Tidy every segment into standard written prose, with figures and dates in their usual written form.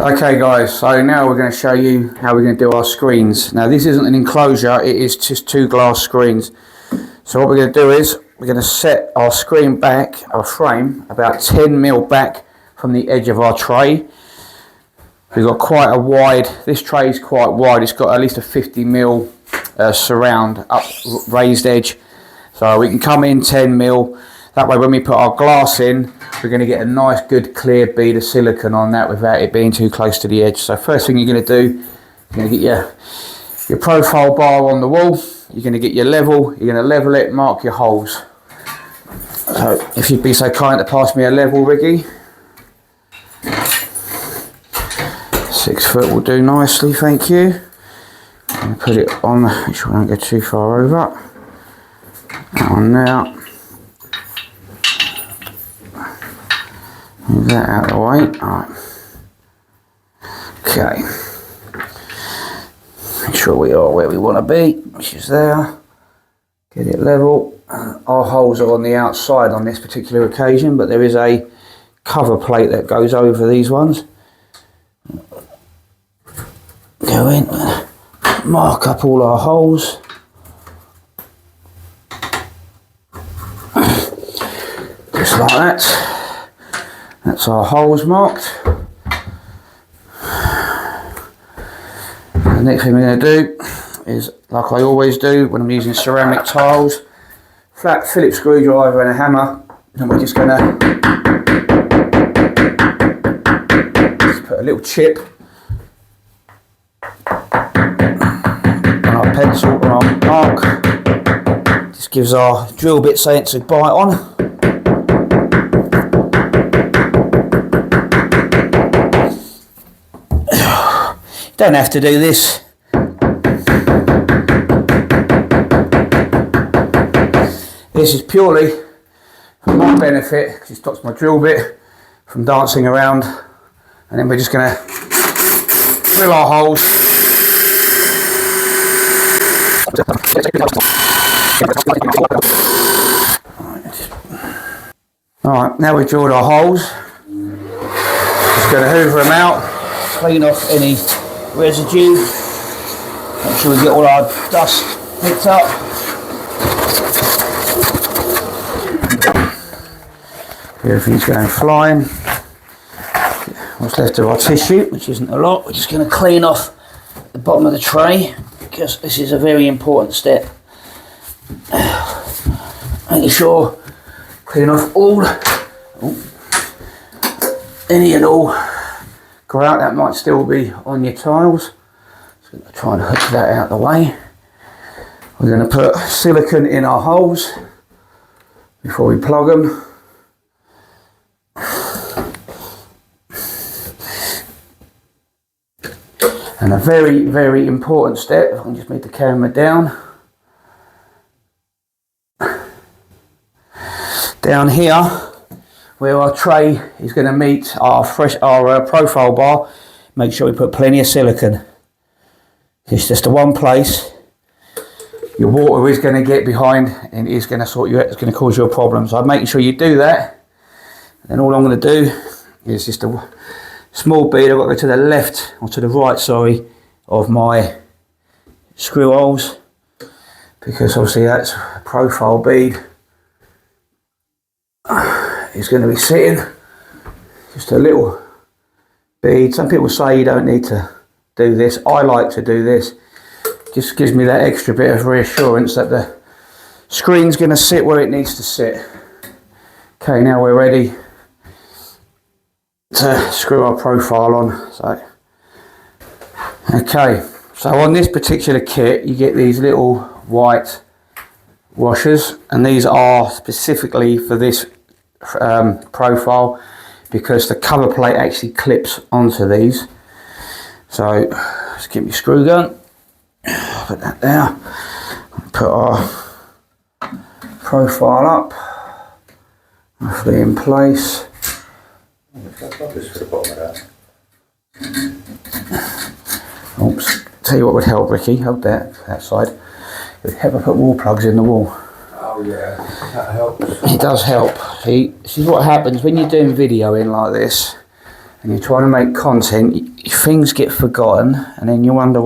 Okay guys, so now we're going to show you how we're going to do our screens. Now this isn't an enclosure, it is just two glass screens. So what we're going to do is we're going to set our screen back, our frame, about 10mm back from the edge of our tray. We've got quite a wide, this tray is quite wide, it's got at least a 50mm surround up raised edge. So we can come in 10mm, that way when we put our glass in, we're going to get a nice good clear bead of silicone on that without it being too close to the edge. So first thing you're going to do, you're going to get your profile bar on the wall, you're going to get your level, you're going to level it, mark your holes. So if you'd be so kind to pass me a level, Ricky. 6 foot will do nicely, thank you. And put it on, make sure I don't go too far over. That one now. Move that out of the way. Alright. Okay. Make sure we are where we want to be, which is there. Get it level. Our holes are on the outside on this particular occasion, but there is a cover plate that goes over these ones. Go in, mark up all our holes. Just like that. That's our holes marked. The next thing we're going to do is, like I always do when I'm using ceramic tiles, flat Phillips screwdriver and a hammer, and we're just going to put a little chip on our pencil, on our mark. Just gives our drill bit something to bite on. Don't have to do this. This is purely for my benefit because it stops my drill bit from dancing around, and then we're just going to drill our holes. Alright, now we've drilled our holes. Just going to hoover them out, clean off any residue, make sure we get all our dust picked up. Everything's going flying. What's left of our tissue, which isn't a lot, we're just going to clean off the bottom of the tray because this is a very important step. Making sure clean off all any and all grout that might still be on your tiles. Just going to try and hook that out of the way. We're going to put silicone in our holes before we plug them. And a very, very important step, if I can just move the camera down. Down here, where our tray is going to meet our profile bar, make sure we put plenty of silicone. It's just the one place your water is going to get behind and is going to it's going to cause you a problem. So I'm making sure you do that. And then all I'm going to do is just a small bead. I've got to go to the left, or to the right, sorry, of my screw holes, because obviously that's a profile bead. Is going to be sitting, just a little bead. Some people say you don't need to do this. I like to do this. Just gives me that extra bit of reassurance that the screen's going to sit where it needs to sit. Okay, now we're ready to screw our profile on. Okay, so on this particular kit you get these little white washers, and these are specifically for this profile because the cover plate actually clips onto these. So let's get my screw gun, put that there, put our profile up, roughly in place. Oops, tell you what would help, Ricky, hold that side. It would help if I put wall plugs in the wall. Oh yeah, that helps. It does help. See, this is what happens when you're doing videoing like this and you're trying to make content. things get forgotten, and then you wonder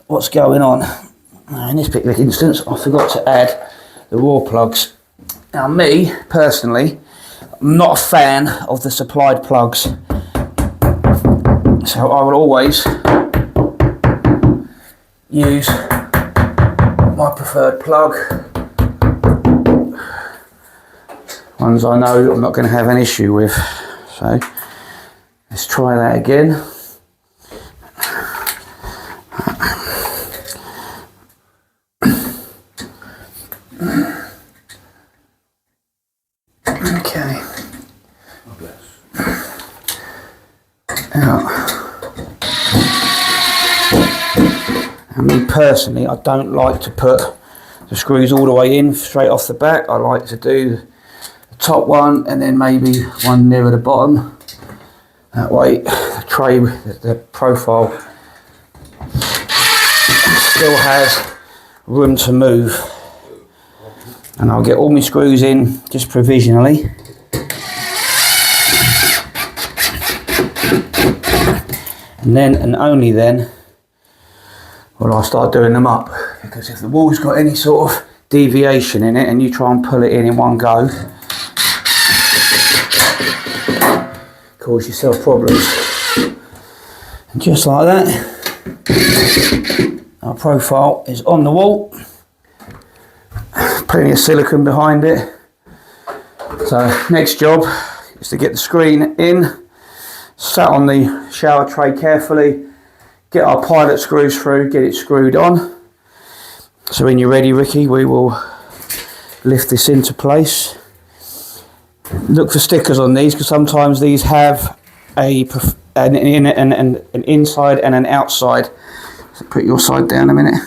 what's going on. Now, in this particular instance, I forgot to add the raw plugs. Now, me personally, I'm not a fan of the supplied plugs, so I will always use my preferred plug, ones I know I'm not going to have an issue with. So let's try that again. Okay. Now, I mean, personally, I don't like to put the screws all the way in straight off the back. I like to do the top one and then maybe one nearer the bottom. That way, the tray, the profile still has room to move. And I'll get all my screws in just provisionally. And then, and only then, will I start doing them up. Because if the wall's got any sort of deviation in it and you try and pull it in one go, cause yourself problems. And just like that, our profile is on the wall. Plenty of silicone behind it. So next job is to get the screen in, sat on the shower tray carefully, get our pilot screws through, get it screwed on. So when you're ready, Ricky, we will lift this into place. Look for stickers on these, because sometimes these have an inside and an outside. So put your side down a minute.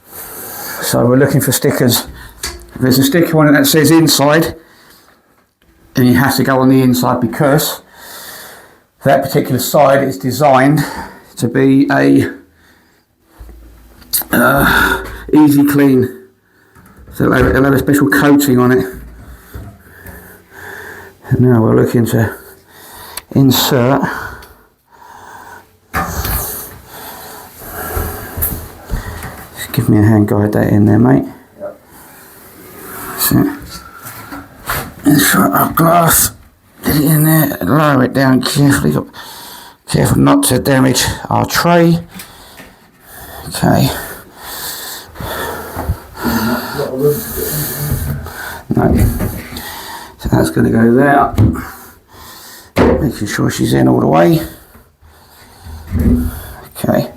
So we're looking for stickers. If there's a sticker on it that says inside, then you have to go on the inside, because that particular side is designed to be a easy clean. So it'll have a special coating on it. And now we're looking to insert give me a hand, guide that in there, mate. Yep. That's it. Insert our glass, get it in there, lower it down carefully. Careful not to damage our tray. Okay. No. So that's going to go there. Making sure she's in all the way. Okay.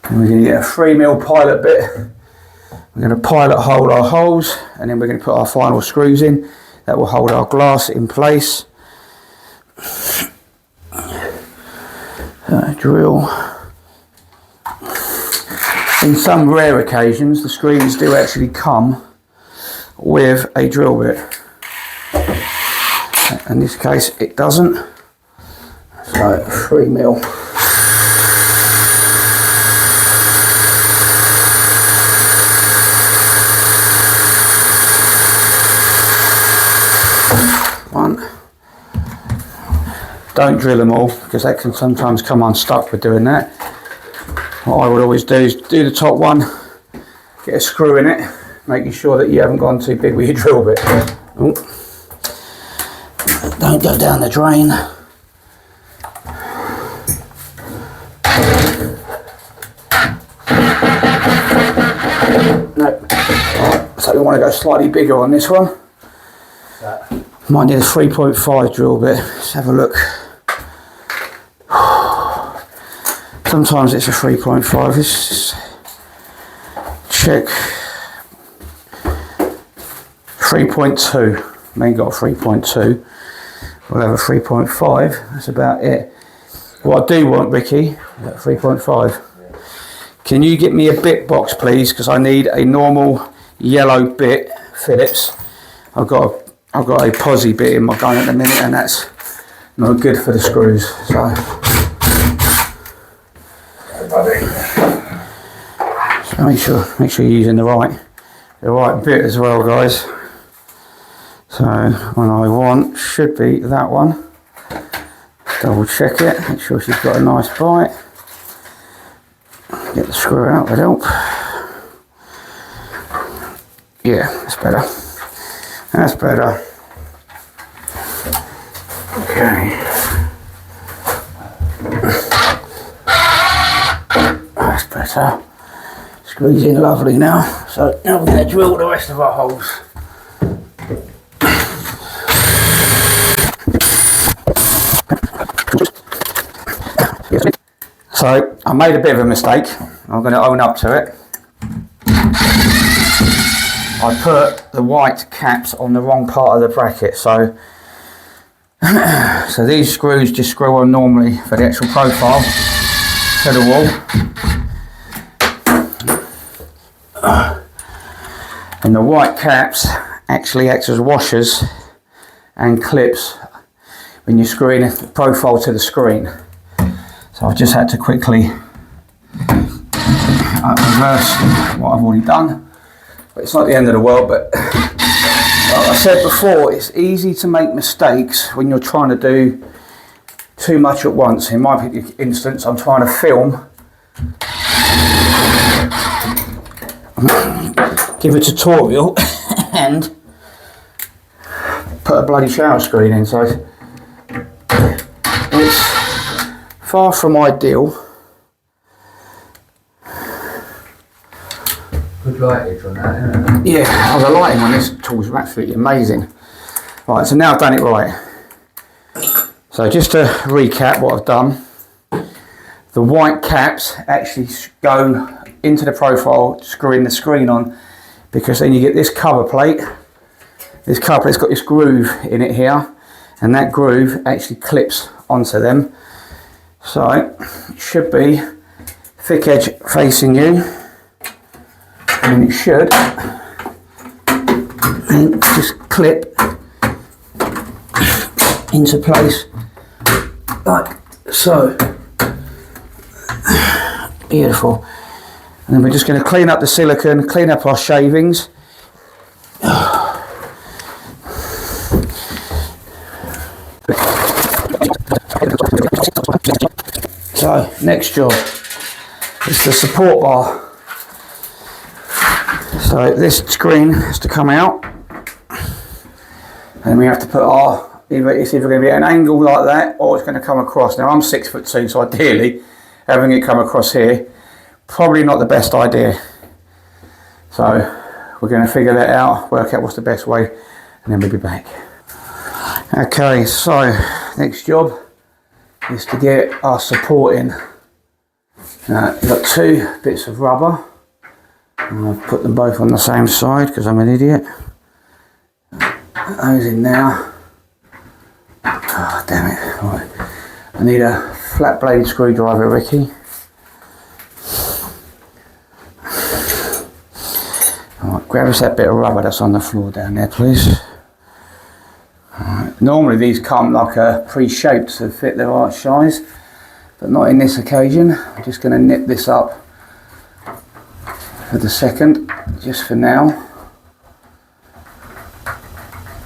And we're going to get a 3mm pilot bit. We're going to pilot hold our holes, and then we're going to put our final screws in. That will hold our glass in place. Drill. In some rare occasions, the screens do actually come with a drill bit. In this case, it doesn't. So 3mm. One. Don't drill them all, because that can sometimes come unstuck with doing that. What I would always do is do the top one, get a screw in it, making sure that you haven't gone too big with your drill bit. Ooh. Don't go down the drain. Nope. Right, so we want to go slightly bigger on this one. Might need a 3.5 drill bit. Let's have a look. Sometimes it's a 3.5. Let's check. 3.2. We ain't got a 3.2. We'll have a 3.5. That's about it. What I do want, Ricky, 3.5. Can you get me a bit box, please? Because I need a normal yellow bit, Phillips. I've got a posi bit in my gun at the minute, and that's not good for the screws. So make sure you're using the right bit as well, guys. So one I want should be that one. double check it, make sure she's got a nice bite. Get the screw out with help. Yeah, that's better. That's better. Okay. That's better. Squeeze in lovely now. So now we're going to drill the rest of our holes. So I made a bit of a mistake. I'm going to own up to it. I put the white caps on the wrong part of the bracket, so these screws just screw on normally for the actual profile to the wall, and the white caps actually act as washers and clips when you're screwing the profile to the screen. So I've just had to quickly reverse what I've already done. But it's not the end of the world, but like I said before, it's easy to make mistakes when you're trying to do too much at once. In my instance, I'm trying to film, give a tutorial and put a bloody shower screen in, so it's far from ideal. Good lightage on that, isn't it? Yeah, the lighting on this tool is absolutely amazing. Right, so now I've done it right. So just to recap what I've done, the white caps actually go into the profile, screwing the screen on, because then you get this cover plate. This cover plate's got this groove in it here, and that groove actually clips onto them. So it should be thick edge facing you. And it should just clip into place like so. Beautiful. And then we're just going to clean up the silicone, clean up our shavings. So next job is the support bar. So this screen has to come out, and we have to put our, it's either going to be an angle like that or it's going to come across. Now I'm 6'2", so ideally having it come across here, probably not the best idea. So we're going to figure that out, work out what's the best way, and then we'll be back. Okay, so next job is to get our support in. Now we've got two bits of rubber. And I've put them both on the same side because I'm an idiot. Put those in now. Oh, damn it. Right. I need a flat blade screwdriver, Ricky. Alright, grab us that bit of rubber that's on the floor down there, please. Alright. Normally these come like pre-shaped to fit the right size, but not in this occasion. I'm just going to nip this up for the second, just for now,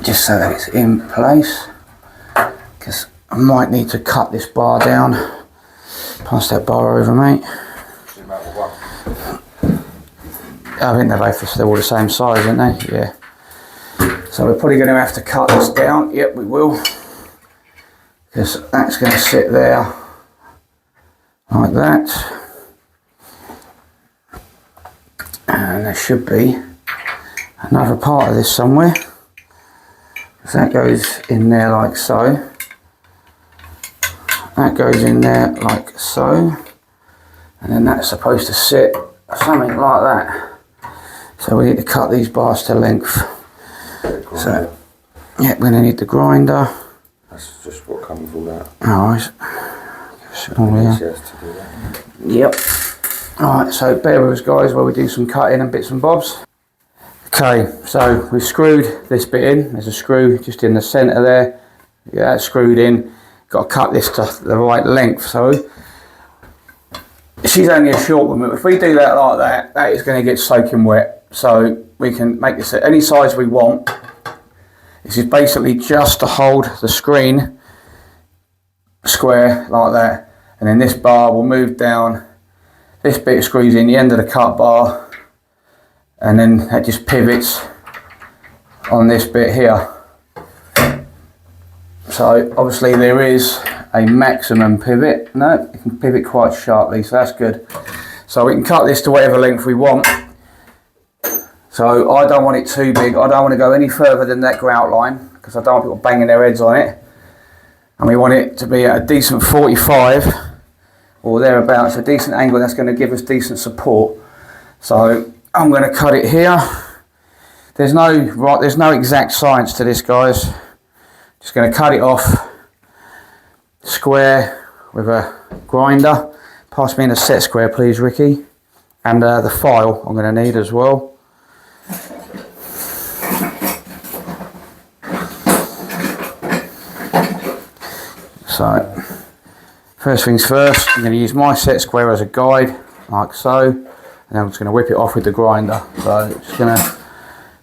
just so that it's in place, because I might need to cut this bar down. Pass that bar over, mate. I think they're all the same size, aren't they? Yeah. So we're probably going to have to cut this down. Yep, we will, because that's going to sit there like that. And there should be another part of this somewhere. So that goes in there like so. That goes in there like so. And then that's supposed to sit something like that. So we need to cut these bars to length. So, yeah, we're going to need the grinder. That's just what comes with all that. Alright. Yep. Alright, so bear with us guys while we do some cutting and bits and bobs. Okay, so we've screwed this bit in. There's a screw just in the centre there. Yeah, that's screwed in. Got to cut this to the right length. So she's only a short one. If we do that like that, that is going to get soaking wet. So we can make this at any size we want. This is basically just to hold the screen square like that, and then this bar will move down. This bit screws in the end of the cut bar, and then that just pivots on this bit here. So obviously there is a maximum pivot. No, it can pivot quite sharply, so that's good. So we can cut this to whatever length we want. So I don't want it too big. I don't want to go any further than that grout line because I don't want people banging their heads on it. And we want it to be at a decent 45 or thereabouts, a decent angle that's going to give us decent support. So I'm going to cut it here. There's no exact science to this, guys. Just going to cut it off square with a grinder. Pass me in a set square, please, Ricky. And the file I'm going to need as well. So, first things first, I'm going to use my set square as a guide, like so. And then I'm just going to whip it off with the grinder. So, just going to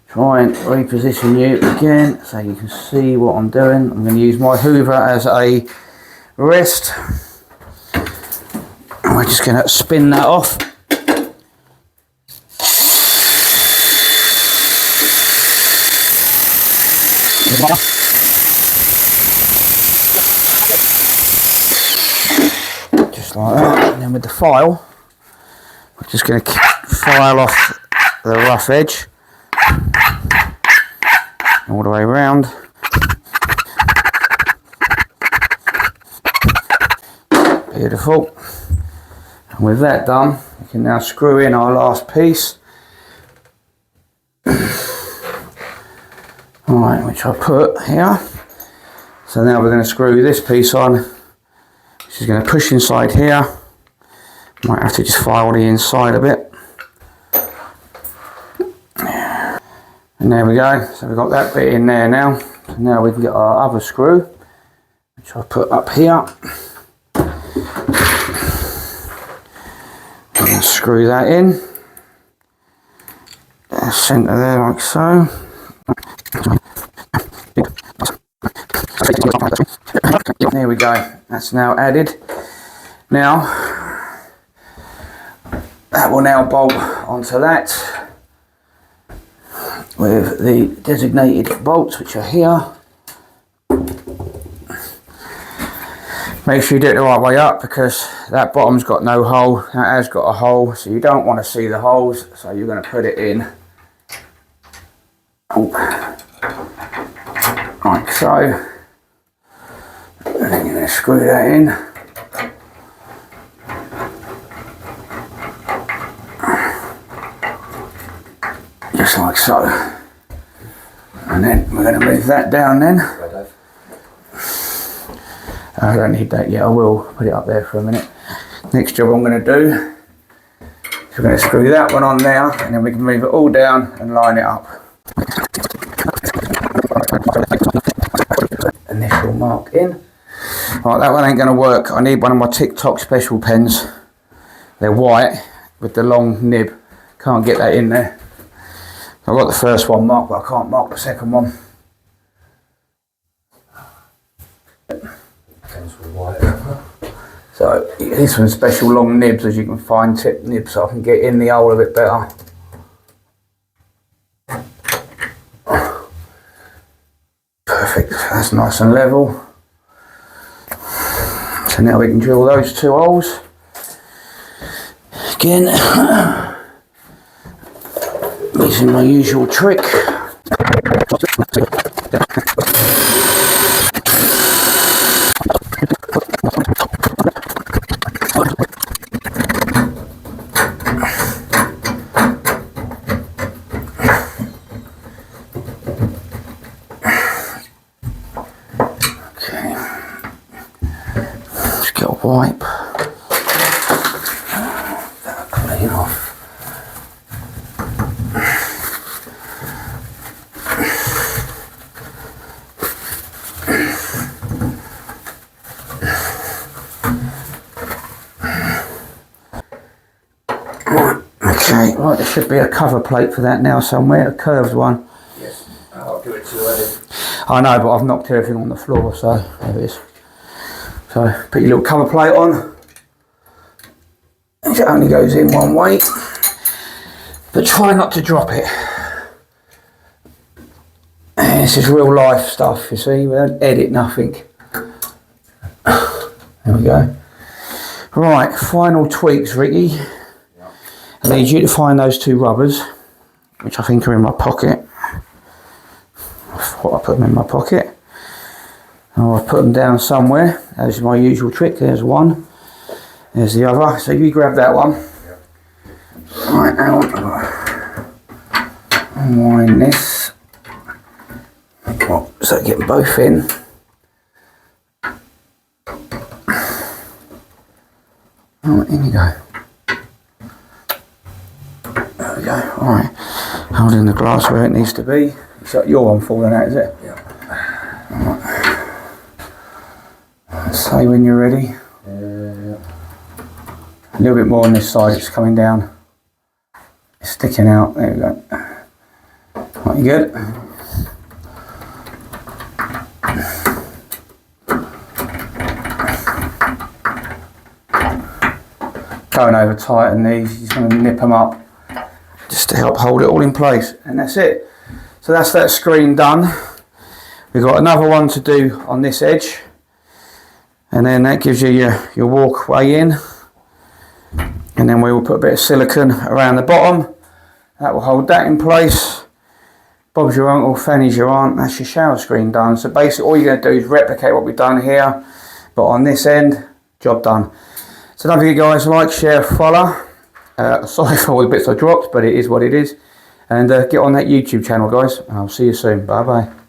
try and reposition you again so you can see what I'm doing. I'm going to use my Hoover as a rest. And we're just going to spin that off. Just like that. And then with the file, we're just going to file off the rough edge all the way around. Beautiful. And with that done, we can now screw in our last piece. Alright, which I put here. So now we're going to screw this piece on, which is going to push inside here. Might have to just file the inside a bit. And there we go, so we've got that bit in there now. So now we can get our other screw, which I'll put up here. And screw that in. Centre there like so. There we go, that's now added. Now, that will now bolt onto that with the designated bolts which are here. Make sure you do it the right way up because that bottom's got no hole, that has got a hole, so you don't want to see the holes, so you're going to put it in. Like so. And then you're going to screw that in. Just like so. And then we're going to move that down then. I don't need that yet, I will put it up there for a minute. Next job I'm going to do is we're going to screw that one on there and then we can move it all down and line it up. Initial mark in. Right, that one ain't going to work. I need one of my TikTok special pens. They're white with the long nib. Can't get that in there. I've got the first one marked, but I can't mark the second one. So this one's special long nibs, as you can find, tip nibs, so I can get in the hole a bit better. Perfect, that's nice and level. So now we can drill those two holes. Again, using my usual trick. Wipe that clean off. Okay, right, there should be a cover plate for that now somewhere, a curved one. Yes, I'll do it too early. I know, but I've knocked everything on the floor, so there it is. So put your little cover plate on. It only goes in one way, but try not to drop it. And this is real life stuff, you see, we don't edit nothing. There we go. Right, final tweaks, Ricky. I need you to find those two rubbers, which I think are in my pocket. I thought I put them in my pocket. Oh, I've put them down somewhere. As my usual trick. There's one. There's the other. So you grab that one. Right, now unwind this. So get both in. Right, in you go. There we go. Alright. Holding the glass where it needs to be. So your one falling out, is it? Yeah. Alright. Say when you're ready. Yeah. A little bit more on this side, it's coming down. It's sticking out. There we go. Right, you good? Going over tighten these, you're just going to nip them up just to help hold it all in place, and that's it. So that's that screen done. We've got another one to do on this edge, and then that gives you your walkway in, and then we will put a bit of silicone around the bottom. That will hold that in place. Bob's your uncle, Fanny's your aunt, that's your shower screen done. So basically all you're going to do is replicate what we've done here, but on this end, job done. So don't forget guys, like, share, follow. Sorry for all the bits I dropped, but it is what it is. And get on that YouTube channel guys, and I'll see you soon. Bye bye.